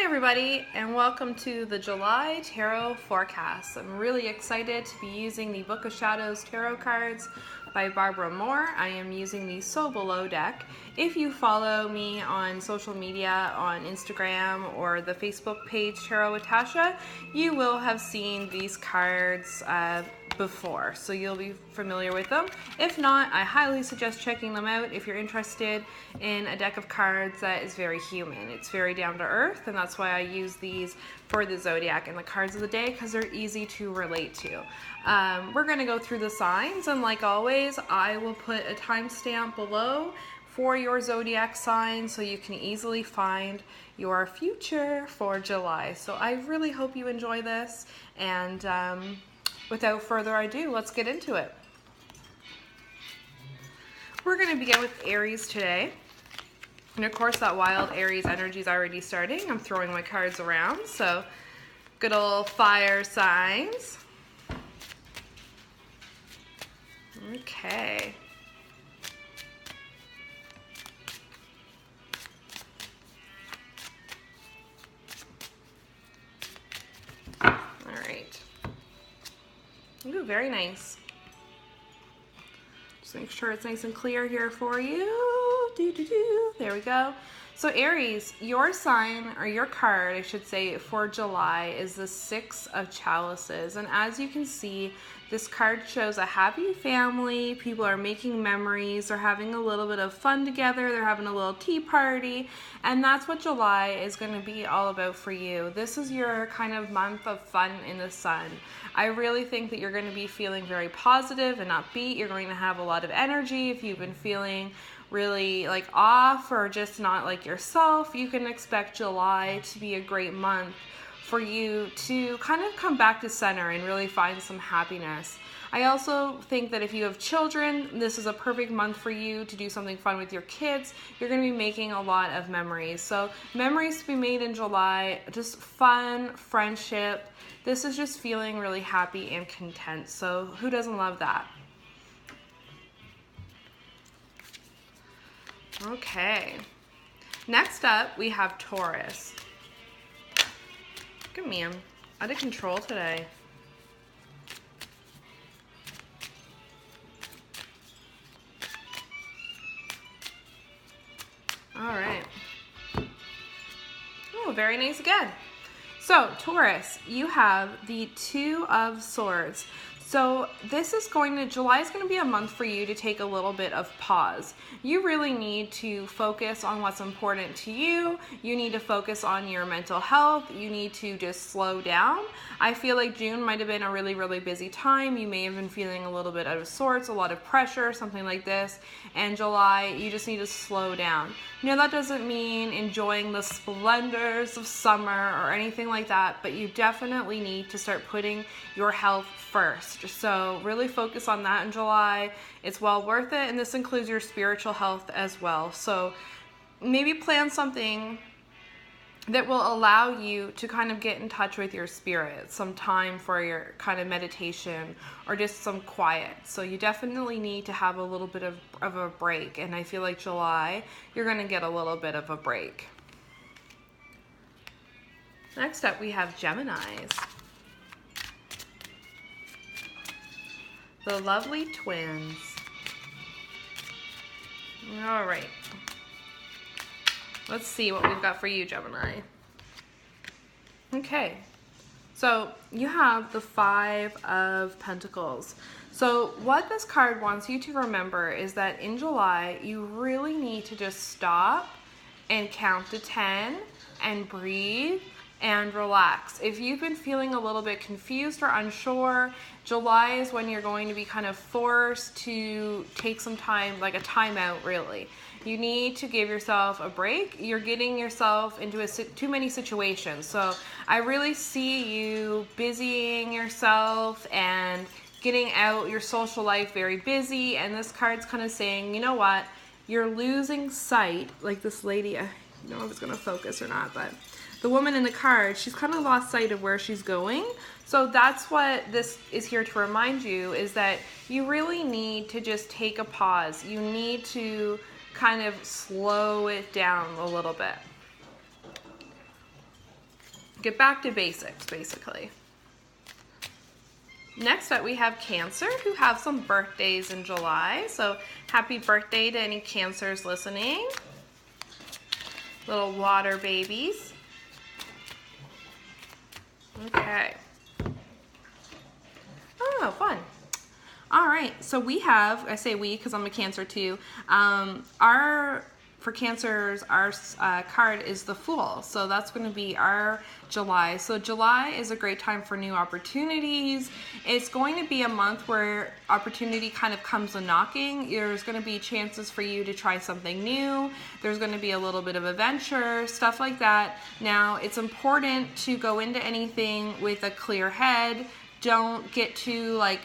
everybody, and welcome to the July Tarot Forecast. I'm really excited to be using the Book of Shadows Tarot cards by Barbara Moore. I am using the So Below deck. If you follow me on social media, on Instagram or the Facebook page Tarot with Tasha, you will have seen these cards before, so you'll be familiar with them. If not, I highly suggest checking them out if you're interested in a deck of cards that is very human. It's very down to earth, and that's why I use these for the zodiac and the cards of the day, because they're easy to relate to. We're going to go through the signs, and like always, I will put a timestamp below for your zodiac sign so you can easily find your future for July. So I really hope you enjoy this, and without further ado, let's get into it. We're going to begin with Aries today. And of course, that wild Aries energy is already starting. I'm throwing my cards around. So, good old fire signs. Okay. All right. Ooh, very nice. Just make sure it's nice and clear here for you. There we go. So Aries, your sign, or your card, I should say, for July is the Six of Chalices. And as you can see, this card shows a happy family. People are making memories. They're having a little bit of fun together. They're having a little tea party. And that's what July is going to be all about for you. This is your kind of month of fun in the sun. I really think that you're going to be feeling very positive and upbeat. You're going to have a lot of energy. If you've been feeling really like off or just not like yourself, you can expect July to be a great month for you to kind of come back to center and really find some happiness. I also think that if you have children, this is a perfect month for you to do something fun with your kids. You're going to be making a lot of memories. So memories to be made in July, just fun, friendship. This is just feeling really happy and content. So who doesn't love that? Okay. Next up, we have Taurus. Look at me, I'm out of control today. All right. Oh, very nice again. So, Taurus, you have the Two of Swords. So July is going to be a month for you to take a little bit of pause. You really need to focus on what's important to you. You need to focus on your mental health. You need to just slow down. I feel like June might have been a really, really busy time. You may have been feeling a little bit out of sorts, a lot of pressure, something like this. And July, you just need to slow down. You know, that doesn't mean enjoying the splendors of summer or anything like that, but you definitely need to start putting your health first. So really focus on that in July. It's well worth it, and this includes your spiritual health as well. So maybe plan something that will allow you to kind of get in touch with your spirit, some time for your kind of meditation or just some quiet. So you definitely need to have a little bit of a break, and I feel like July, you're going to get a little bit of a break. Next up, we have Geminis. The lovely twins. All right. Let's see what we've got for you, Gemini. Okay. So you have the Five of Pentacles. So what this card wants you to remember is that in July, you really need to just stop and count to 10 and breathe and relax. If you've been feeling a little bit confused or unsure, July is when you're going to be kind of forced to take some time, like a timeout really. You need to give yourself a break. You're getting yourself into too many situations. So I really see you busying yourself and getting out your social life very busy. And this card's kind of saying, you know what? You're losing sight, like this lady, I don't know if it's going to focus or not, but the woman in the card, she's kind of lost sight of where she's going. So that's what this is here to remind you, is that you really need to just take a pause. You need to kind of slow it down a little bit. Get back to basics, basically. Next up, we have Cancer, who have some birthdays in July. So happy birthday to any Cancers listening. Little water babies. Okay. Oh, fun. All right, so we have, I say we because I'm a Cancer too, for Cancers, our card is the Fool. So that's going to be our July. So July is a great time for new opportunities. It's going to be a month where opportunity kind of comes a knocking. There's going to be chances for you to try something new. There's going to be a little bit of adventure, stuff like that. Now, it's important to go into anything with a clear head. Don't get too, like,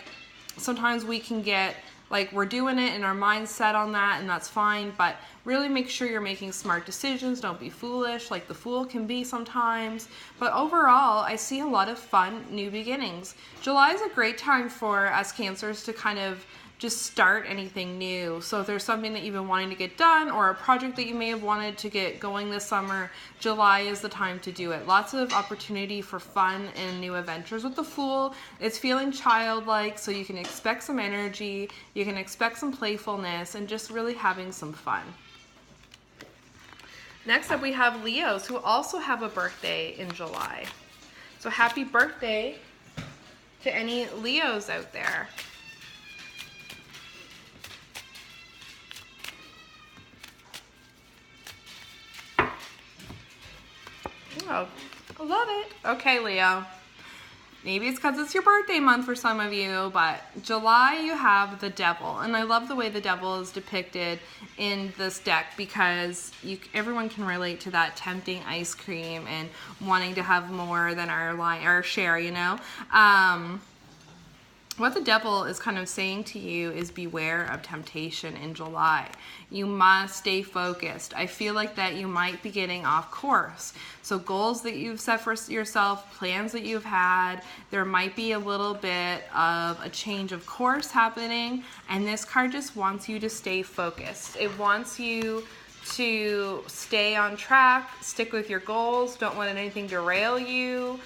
sometimes we can get like we're doing it and our mind's set on that, and that's fine, but really make sure you're making smart decisions. Don't be foolish like the Fool can be sometimes. But overall, I see a lot of fun new beginnings. July is a great time for us Cancers to kind of just start anything new. So if there's something that you've been wanting to get done, or a project that you may have wanted to get going this summer, July is the time to do it. Lots of opportunity for fun and new adventures with the Fool. It's feeling childlike, so you can expect some energy, you can expect some playfulness, and just really having some fun. Next up, we have Leos, who also have a birthday in July. So happy birthday to any Leos out there. Oh, I love it. Okay, Leo. Maybe it's because it's your birthday month for some of you, but July you have the Devil. And I love the way the Devil is depicted in this deck because everyone can relate to that tempting ice cream and wanting to have more than our share, you know? What the Devil is kind of saying to you is beware of temptation in July. You must stay focused. I feel like that you might be getting off course. So goals that you've set for yourself, plans that you've had, there might be a little bit of a change of course happening. And this card just wants you to stay focused. It wants you to stay on track, stick with your goals, don't let anything derail you.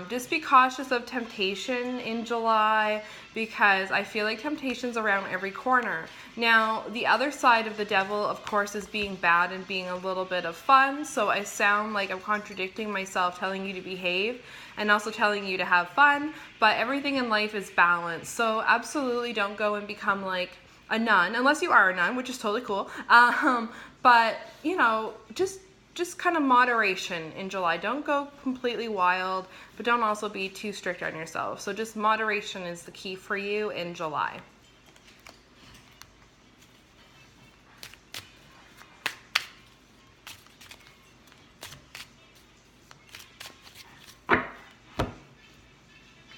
Just be cautious of temptation in July because I feel like temptation's around every corner. Now, the other side of the Devil, of course, is being bad and being a little bit of fun. So I sound like I'm contradicting myself, telling you to behave and also telling you to have fun. But everything in life is balanced. So absolutely don't go and become like a nun, unless you are a nun, which is totally cool. But, you know, just kind of moderation in July. Don't go completely wild, but don't also be too strict on yourself. So just moderation is the key for you in July.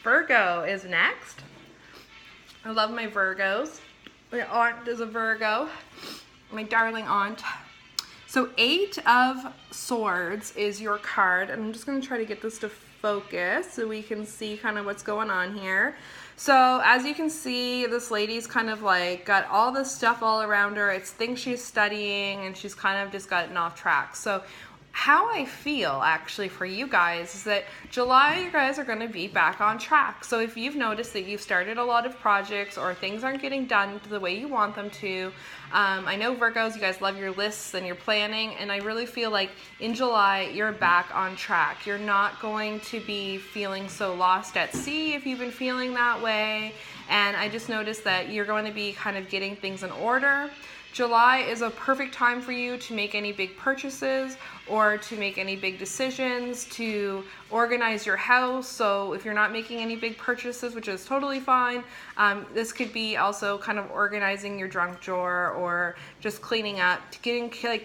Virgo is next. I love my Virgos. My aunt is a Virgo. My darling aunt. So 8 of Swords is your card. And I'm just going to try to get this to focus so we can see kind of what's going on here. So as you can see, this lady's kind of like got all this stuff all around her. It's things she's studying and she's kind of just gotten off track. So how I feel actually for you guys is that July, you guys are going to be back on track. So if you've noticed that you've started a lot of projects or things aren't getting done the way you want them to, I know Virgos, you guys love your lists and your planning, and I really feel like in July, you're back on track. You're not going to be feeling so lost at sea if you've been feeling that way, and I just noticed that you're going to be kind of getting things in order. July is a perfect time for you to make any big purchases or to make any big decisions, to organize your house. So if you're not making any big purchases, which is totally fine, this could be also kind of organizing your junk drawer or just cleaning up,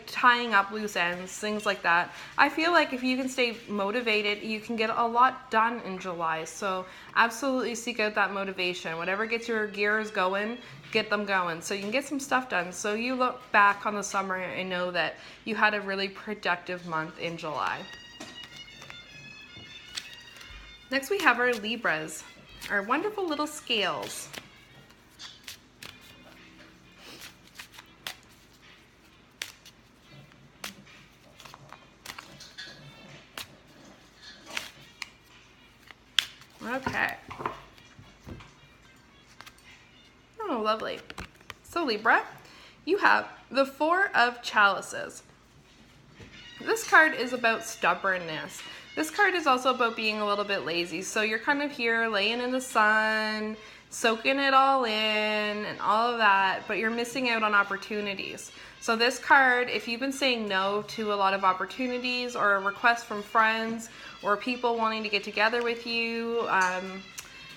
tying up loose ends, things like that. I feel like if you can stay motivated, you can get a lot done in July. So absolutely seek out that motivation. Whatever gets your gears going, get them going so you can get some stuff done. So you look back on the summer and know that you had a really productive month in July. Next we have our Libras, our wonderful little scales. Okay. Oh, lovely. So Libra, you have the Four of Chalices. This card is about stubbornness. This card is also about being a little bit lazy. So you're kind of here laying in the sun, soaking it all in and all of that, but you're missing out on opportunities. So this card, if you've been saying no to a lot of opportunities or a request from friends or people wanting to get together with you,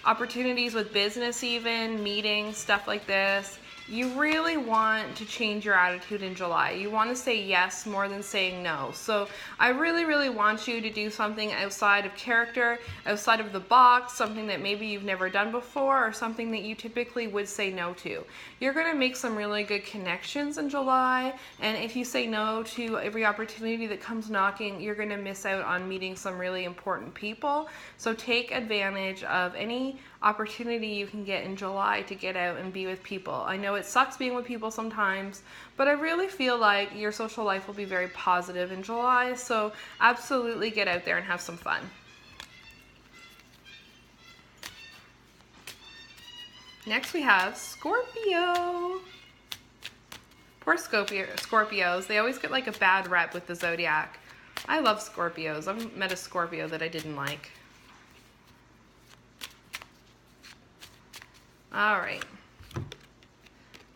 opportunities with business even, meetings, stuff like this, you really want to change your attitude in July. You want to say yes more than saying no. So I really, really want you to do something outside of character, outside of the box, something that maybe you've never done before or something that you typically would say no to. You're going to make some really good connections in July, and if you say no to every opportunity that comes knocking, you're going to miss out on meeting some really important people. So take advantage of any opportunity you can get in July to get out and be with people. I know it sucks being with people sometimes, but I really feel like your social life will be very positive in July, so absolutely get out there and have some fun. Next we have Scorpio. Poor Scorpios, they always get like a bad rep with the zodiac. I love Scorpios. I've met a Scorpio that I didn't like. All right.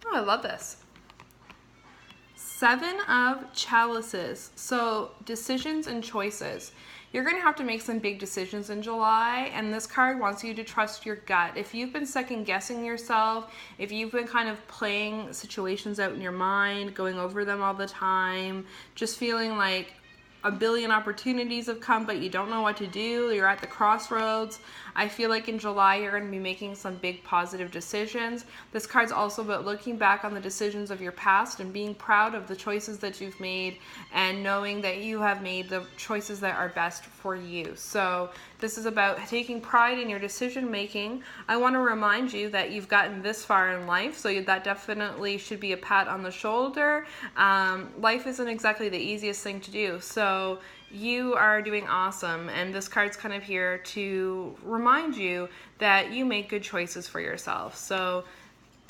Oh, I love this. Seven of Chalices. So decisions and choices. You're going to have to make some big decisions in July, and this card wants you to trust your gut. If you've been second guessing yourself, if you've been kind of playing situations out in your mind, going over them all the time, just feeling like a billion opportunities have come, but you don't know what to do, you're at the crossroads, I feel like in July you're going to be making some big positive decisions. This card's also about looking back on the decisions of your past and being proud of the choices that you've made and knowing that you have made the choices that are best for you. So this is about taking pride in your decision making. I want to remind you that you've gotten this far in life, so that definitely should be a pat on the shoulder. Life isn't exactly the easiest thing to do, so you are doing awesome, and this card's kind of here to remind you that you make good choices for yourself. So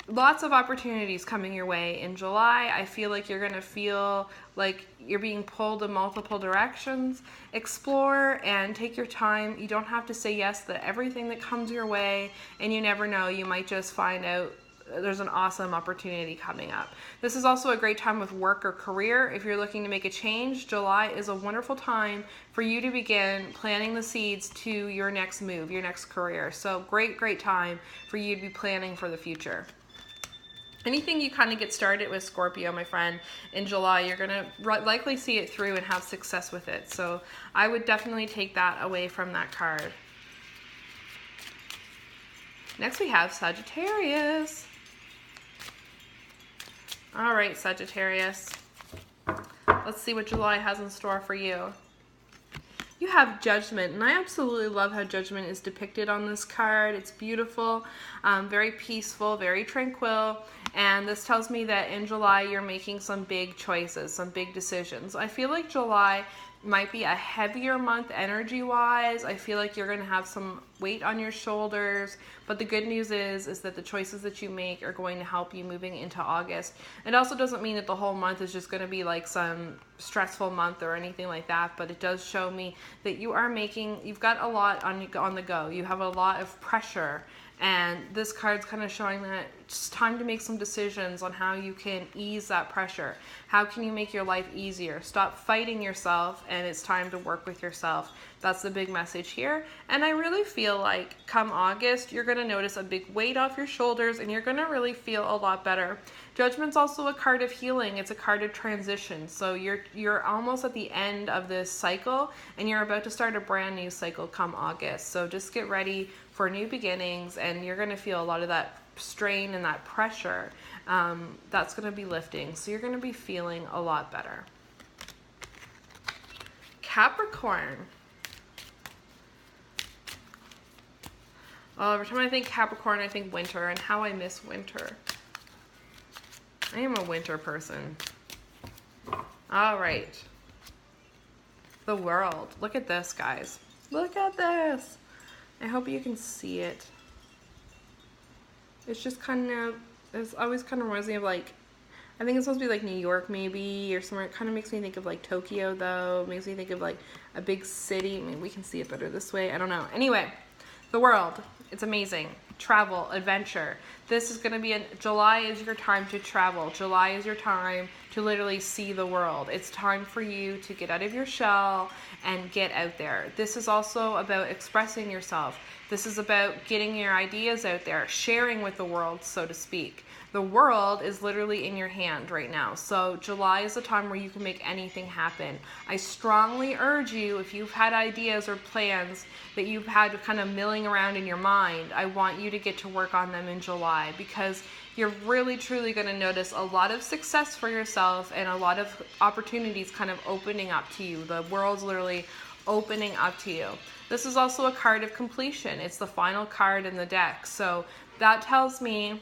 lots of opportunities coming your way in July. I feel like you're going to feel like you're being pulled in multiple directions. Explore and take your time. You don't have to say yes to everything that comes your way, and you never know, you might just find out there's an awesome opportunity coming up. This is also a great time with work or career. If you're looking to make a change, July is a wonderful time for you to begin planting the seeds to your next move, your next career. So great time for you to be planning for the future. Anything you kind of get started with, Scorpio, my friend, in July, you're going to likely see it through and have success with it. So I would definitely take that away from that card. Next we have Sagittarius. All right, Sagittarius. Let's see what July has in store for you. You have Judgment, and I absolutely love how Judgment is depicted on this card. It's beautiful, very peaceful, very tranquil, and this tells me that in July you're making some big choices, some big decisions. I feel like July might be a heavier month energy-wise. I feel like you're going to have some weight on your shoulders, but the good news is that the choices that you make are going to help you moving into August. It also doesn't mean that the whole month is just going to be like some stressful month or anything like that, but it does show me that you've got a lot on the go. You have a lot of pressure, and this card's kind of showing that it's time to make some decisions on how you can ease that pressure. How can you make your life easier? Stop fighting yourself, and it's time to work with yourself. That's the big message here. And I really feel like come August, you're going to notice a big weight off your shoulders, and you're going to really feel a lot better. Judgment's also a card of healing. It's a card of transition. So you're almost at the end of this cycle, and you're about to start a brand new cycle come August. So just get ready for new beginnings, and you're going to feel a lot of that strain and that pressure. That's going to be lifting. So you're going to be feeling a lot better. Capricorn. Well, every time I think Capricorn, I think winter, and how I miss winter. I am a winter person. All right. The World. Look at this, guys. Look at this. I hope you can see it. It's just kind of, it's always kind of reminds me of like, I think it's supposed to be like New York maybe, or somewhere. It kind of makes me think of like Tokyo though. It makes me think of like a big city. Maybe we can see it better this way. I don't know. Anyway, the world. It's amazing. Travel, adventure. This is going to be, July is your time to travel. July is your time to literally see the world. It's time for you to get out of your shell and get out there. This is also about expressing yourself. This is about getting your ideas out there, sharing with the world, so to speak. The world is literally in your hand right now. So July is the time where you can make anything happen. I strongly urge you, if you've had ideas or plans that you've had kind of milling around in your mind, I want you to get to work on them in July, because you're really truly going to notice a lot of success for yourself and a lot of opportunities kind of opening up to you. The world's literally opening up to you. This is also a card of completion. It's the final card in the deck. So that tells me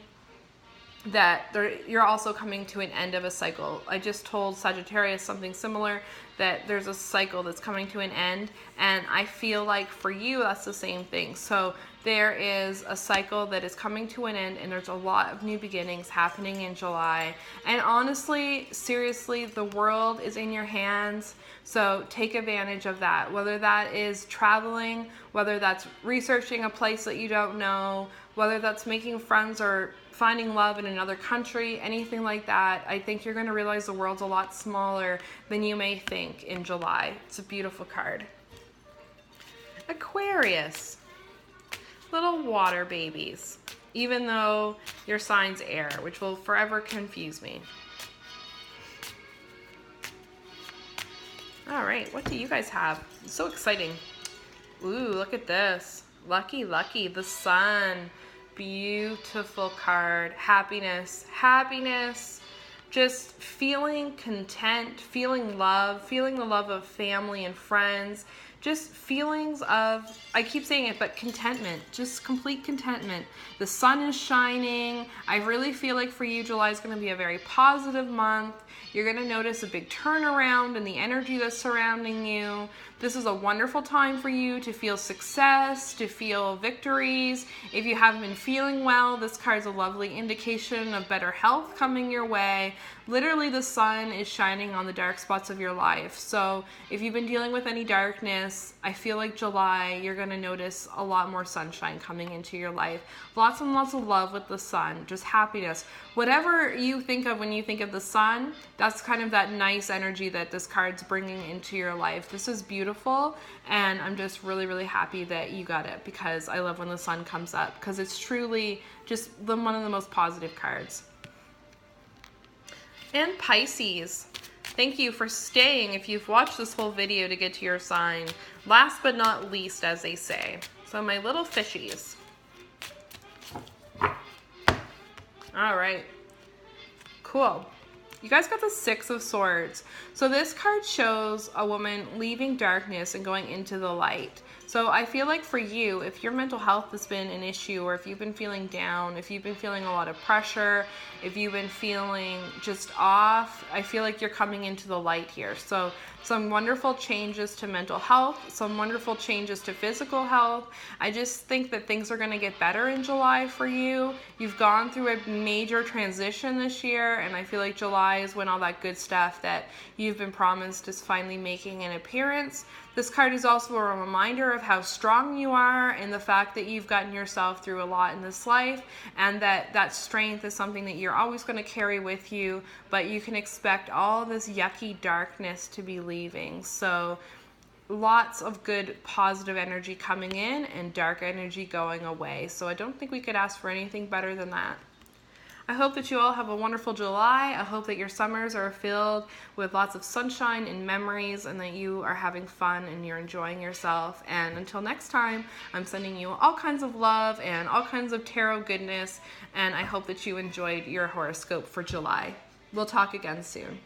that you're also coming to an end of a cycle. I just told Sagittarius something similar, that there's a cycle that's coming to an end, and I feel like for you that's the same thing. So there is a cycle that is coming to an end, and there's a lot of new beginnings happening in July. And honestly, seriously, the world is in your hands. So take advantage of that, whether that is traveling, whether that's researching a place that you don't know, whether that's making friends or finding love in another country, anything like that. I think you're going to realize the world's a lot smaller than you may think in July. It's a beautiful card. Aquarius. Little water babies, even though your sign's air, which will forever confuse me. All right, what do you guys have? It's so exciting. Ooh, look at this. Lucky, lucky, the sun. Beautiful card. Happiness, happiness. Just feeling content, feeling love, feeling the love of family and friends. Just feelings of, I keep saying it, but contentment, just complete contentment. The sun is shining. I really feel like for you, July is going to be a very positive month. You're going to notice a big turnaround in the energy that's surrounding you. This is a wonderful time for you to feel success, to feel victories. If you haven't been feeling well, this card's a lovely indication of better health coming your way. Literally, the sun is shining on the dark spots of your life. So if you've been dealing with any darkness, I feel like July, you're going to notice a lot more sunshine coming into your life. Lots and lots of love with the sun, just happiness. Whatever you think of when you think of the sun, that's kind of that nice energy that this card's bringing into your life. This is beautiful, and I'm just really, really happy that you got it, because I love when the sun comes up, because it's truly just one of the most positive cards. And Pisces, thank you for staying if you've watched this whole video to get to your sign. Last but not least, as they say. So my little fishies. All right, cool. You guys got the Six of Swords. So this card shows a woman leaving darkness and going into the light. So I feel like for you, if your mental health has been an issue, or if you've been feeling down, if you've been feeling a lot of pressure, if you've been feeling just off, I feel like you're coming into the light here. So some wonderful changes to mental health, some wonderful changes to physical health. I just think that things are going to get better in July for you. You've gone through a major transition this year, and I feel like July is when all that good stuff that you've been promised is finally making an appearance. This card is also a reminder of how strong you are, and the fact that you've gotten yourself through a lot in this life, and that strength is something that you're always going to carry with you, but you can expect all this yucky darkness to be leaving. So lots of good positive energy coming in and dark energy going away. So I don't think we could ask for anything better than that. I hope that you all have a wonderful July. I hope that your summers are filled with lots of sunshine and memories, and that you are having fun and you're enjoying yourself. And until next time, I'm sending you all kinds of love and all kinds of tarot goodness, and I hope that you enjoyed your horoscope for July. We'll talk again soon.